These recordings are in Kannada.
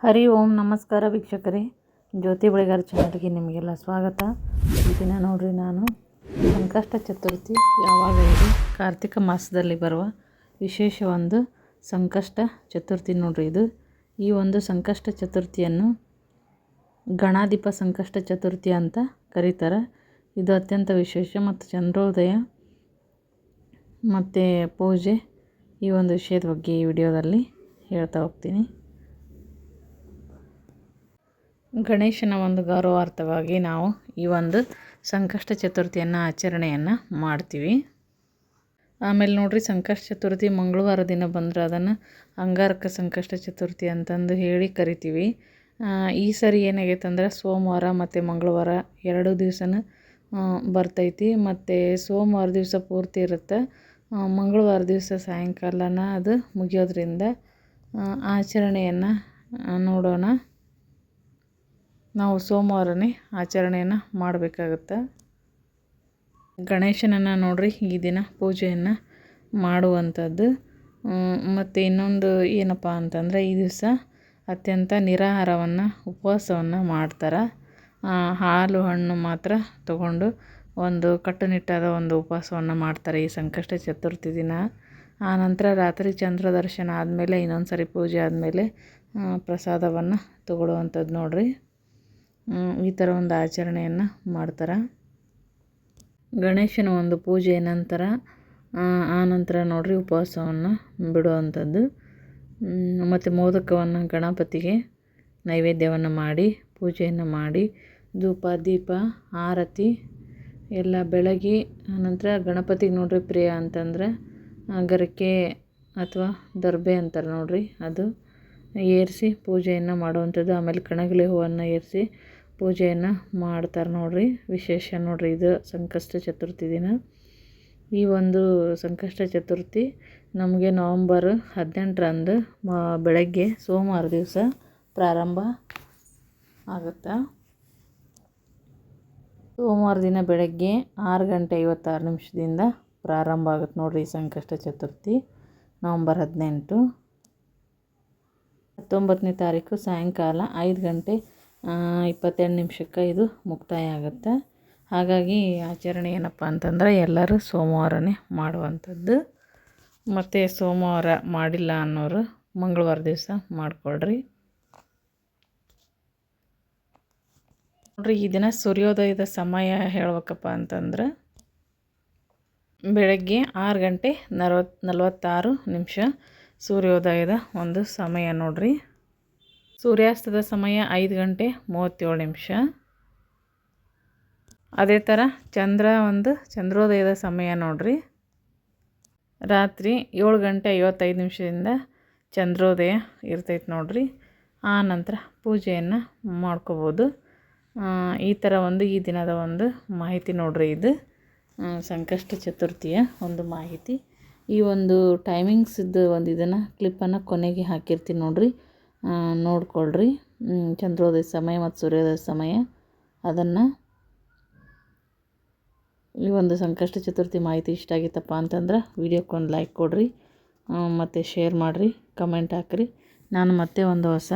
ಹರಿ ಓಂ ನಮಸ್ಕಾರ ವೀಕ್ಷಕರೇ, ಜ್ಯೋತಿ ಬಳಿಗಾರ ಚಾನಲ್ಗೆ ನಿಮಗೆಲ್ಲ ಸ್ವಾಗತ. ಈ ದಿನ ನೋಡ್ರಿ, ನಾನು ಸಂಕಷ್ಟ ಚತುರ್ಥಿ ಯಾವಾಗ ಇದೆ, ಕಾರ್ತಿಕ ಮಾಸದಲ್ಲಿ ಬರುವ ವಿಶೇಷ ಒಂದು ಸಂಕಷ್ಟ ಚತುರ್ಥಿ ನೋಡ್ರಿ. ಈ ಒಂದು ಸಂಕಷ್ಟ ಚತುರ್ಥಿಯನ್ನು ಗಣಾಧಿಪ ಸಂಕಷ್ಟ ಚತುರ್ಥಿ ಅಂತ ಕರೀತಾರೆ. ಇದು ಅತ್ಯಂತ ವಿಶೇಷ ಮತ್ತು ಚಂದ್ರೋದಯ ಮತ್ತು ಪೂಜೆ ಈ ಒಂದು ವಿಷಯದ ಬಗ್ಗೆ ಈ ವಿಡಿಯೋದಲ್ಲಿ ಹೇಳ್ತಾ ಹೋಗ್ತೀನಿ. ಗಣೇಶನ ಒಂದು ಗೌರವಾರ್ಥವಾಗಿ ನಾವು ಈ ಒಂದು ಸಂಕಷ್ಟ ಚತುರ್ಥಿಯನ್ನು ಆಚರಣೆಯನ್ನು ಮಾಡ್ತೀವಿ. ಆಮೇಲೆ ನೋಡ್ರಿ, ಸಂಕಷ್ಟ ಚತುರ್ಥಿ ಮಂಗಳವಾರ ದಿನ ಬಂದರೆ ಅದನ್ನು ಅಂಗಾರಕ ಸಂಕಷ್ಟ ಚತುರ್ಥಿ ಅಂತಂದು ಹೇಳಿ ಕರಿತೀವಿ. ಈ ಸರಿ ಏನಾಗೈತೆ ಅಂದ್ರೆ ಸೋಮವಾರ ಮತ್ತು ಮಂಗಳವಾರ 2 ದಿವಸನೂ ಬರ್ತೈತಿ. ಮತ್ತು ಸೋಮವಾರ ದಿವಸ ಪೂರ್ತಿ ಇರುತ್ತೆ, ಮಂಗಳವಾರ ದಿವಸ ಸಾಯಂಕಾಲನ ಅದು ಮುಗಿಯೋದ್ರಿಂದ ಆಚರಣೆಯನ್ನು ನೋಡೋಣ. ನಾವು ಸೋಮವಾರನೇ ಆಚರಣೆಯನ್ನು ಮಾಡಬೇಕಾಗುತ್ತೆ. ಗಣೇಶನನ್ನು ನೋಡ್ರಿ ಈ ದಿನ ಪೂಜೆಯನ್ನು ಮಾಡುವಂಥದ್ದು. ಮತ್ತು ಇನ್ನೊಂದು ಏನಪ್ಪ ಅಂತಂದರೆ, ಈ ದಿವಸ ಅತ್ಯಂತ ನಿರಾಹಾರವನ್ನು ಉಪವಾಸವನ್ನು ಮಾಡ್ತಾರೆ. ಹಾಲು ಹಣ್ಣು ಮಾತ್ರ ತಗೊಂಡು ಒಂದು ಕಟ್ಟುನಿಟ್ಟಾದ ಒಂದು ಉಪವಾಸವನ್ನು ಮಾಡ್ತಾರೆ ಈ ಸಂಕಷ್ಟ ಚತುರ್ಥಿ ದಿನ. ಆನಂತರ ರಾತ್ರಿ ಚಂದ್ರ ದರ್ಶನ ಆದಮೇಲೆ ಇನ್ನೊಂದು ಸರಿ ಪೂಜೆ ಆದಮೇಲೆ ಪ್ರಸಾದವನ್ನು ತಗೊಳ್ಳುವಂಥದ್ದು ನೋಡ್ರಿ. ಈ ಥರ ಒಂದು ಆಚರಣೆಯನ್ನು ಮಾಡ್ತಾರೆ. ಗಣೇಶನ ಒಂದು ಪೂಜೆಯ ನಂತರ ಆನಂತರ ನೋಡ್ರಿ ಉಪವಾಸವನ್ನು ಬಿಡುವಂಥದ್ದು. ಮತ್ತು ಮೋದಕವನ್ನು ಗಣಪತಿಗೆ ನೈವೇದ್ಯವನ್ನು ಮಾಡಿ ಪೂಜೆಯನ್ನು ಮಾಡಿ ಧೂಪ ದೀಪ ಆರತಿ ಎಲ್ಲ ಬೆಳಗಿ ಆನಂತರ ಗಣಪತಿಗೆ ನೋಡ್ರಿ ಪ್ರಿಯ ಅಂತಂದರೆ ಗರಿಕೆ ಅಥವಾ ದರ್ಬೆ ಅಂತಾರೆ ನೋಡ್ರಿ, ಅದು ಏರಿಸಿ ಪೂಜೆಯನ್ನು ಮಾಡುವಂಥದ್ದು. ಆಮೇಲೆ ಕಣಗಿಲೆ ಹೂವನ್ನು ಏರಿಸಿ ಪೂಜೆಯನ್ನು ಮಾಡ್ತಾರೆ ನೋಡ್ರಿ. ವಿಶೇಷ ನೋಡ್ರಿ ಇದು ಸಂಕಷ್ಟ ಚತುರ್ಥಿ ದಿನ. ಈ ಒಂದು ಸಂಕಷ್ಟ ಚತುರ್ಥಿ ನಮಗೆ ನವಂಬರ್ 18ರಂದು ಬೆಳಗ್ಗೆ ಸೋಮವಾರ ದಿವಸ ಪ್ರಾರಂಭ ಆಗುತ್ತೆ. ಸೋಮವಾರ ದಿನ ಬೆಳಗ್ಗೆ 6:56 ಪ್ರಾರಂಭ ಆಗುತ್ತೆ ನೋಡ್ರಿ ಈ ಸಂಕಷ್ಟ ಚತುರ್ಥಿ. ನವಂಬರ್ 18, 19ನೇ ತಾರೀಕು ಸಾಯಂಕಾಲ 5:22 ಇದು ಮುಕ್ತಾಯ ಆಗುತ್ತೆ. ಹಾಗಾಗಿ ಆಚರಣೆ ಏನಪ್ಪ ಅಂತಂದರೆ ಎಲ್ಲರೂ ಸೋಮವಾರನೇ ಮಾಡುವಂಥದ್ದು. ಮತ್ತು ಸೋಮವಾರ ಮಾಡಿಲ್ಲ ಅನ್ನೋರು ಮಂಗಳವಾರ ದಿವಸ ಮಾಡಿಕೊಳ್ರಿ ನೋಡ್ರಿ. ಈ ದಿನ ಸೂರ್ಯೋದಯದ ಸಮಯ ಹೇಳ್ಬೇಕಪ್ಪ ಅಂತಂದ್ರೆ ಬೆಳಗ್ಗೆ 6:46 ಸೂರ್ಯೋದಯದ ಒಂದು ಸಮಯ ನೋಡ್ರಿ. ಸೂರ್ಯಾಸ್ತದ ಸಮಯ 5:37. ಅದೇ ಥರ ಚಂದ್ರೋದಯದ ಸಮಯ ನೋಡ್ರಿ. ರಾತ್ರಿ 7:55 ಚಂದ್ರೋದಯ ಇರ್ತೈತೆ ನೋಡ್ರಿ. ಆ ನಂತರ ಪೂಜೆಯನ್ನು ಮಾಡ್ಕೋಬೋದು. ಈ ಥರ ಈ ದಿನದ ಒಂದು ಮಾಹಿತಿ ನೋಡ್ರಿ. ಇದು ಸಂಕಷ್ಟ ಚತುರ್ಥಿಯ ಒಂದು ಮಾಹಿತಿ. ಈ ಒಂದು ಟೈಮಿಂಗ್ಸಿದ್ದು ಒಂದು ಇದನ್ನು ಕ್ಲಿಪ್ಪನ್ನು ಕೊನೆಗೆ ಹಾಕಿರ್ತೀನಿ ನೋಡ್ರಿ, ನೋಡ್ಕೊಳ್ರಿ. ಚಂದ್ರೋದಯ ಸಮಯ ಮತ್ತು ಸೂರ್ಯೋದಯ ಸಮಯ ಅದನ್ನು. ಈ ಒಂದು ಸಂಕಷ್ಟ ಚತುರ್ಥಿ ಮಾಹಿತಿ ಇಷ್ಟ ಆಗಿತ್ತಪ್ಪ ಅಂತಂದ್ರೆ ವಿಡಿಯೋಕ್ಕೊಂದು ಲೈಕ್ ಕೊಡ್ರಿ, ಮತ್ತು ಶೇರ್ ಮಾಡಿರಿ, ಕಮೆಂಟ್ ಹಾಕಿರಿ. ನಾನು ಮತ್ತೆ ಒಂದು ಹೊಸ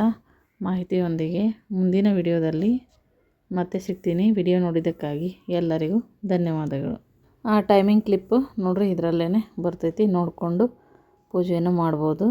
ಮಾಹಿತಿಯೊಂದಿಗೆ ಮುಂದಿನ ವಿಡಿಯೋದಲ್ಲಿ ಮತ್ತೆ ಸಿಗ್ತೀನಿ. ವಿಡಿಯೋ ನೋಡಿದ್ದಕ್ಕಾಗಿ ಎಲ್ಲರಿಗೂ ಧನ್ಯವಾದಗಳು. ಆ ಟೈಮಿಂಗ್ ಕ್ಲಿಪ್ಪು ನೋಡ್ರಿ ಇದರಲ್ಲೇ ಬರ್ತೈತಿ, ನೋಡಿಕೊಂಡು ಪೂಜೆಯನ್ನು ಮಾಡ್ಬೋದು.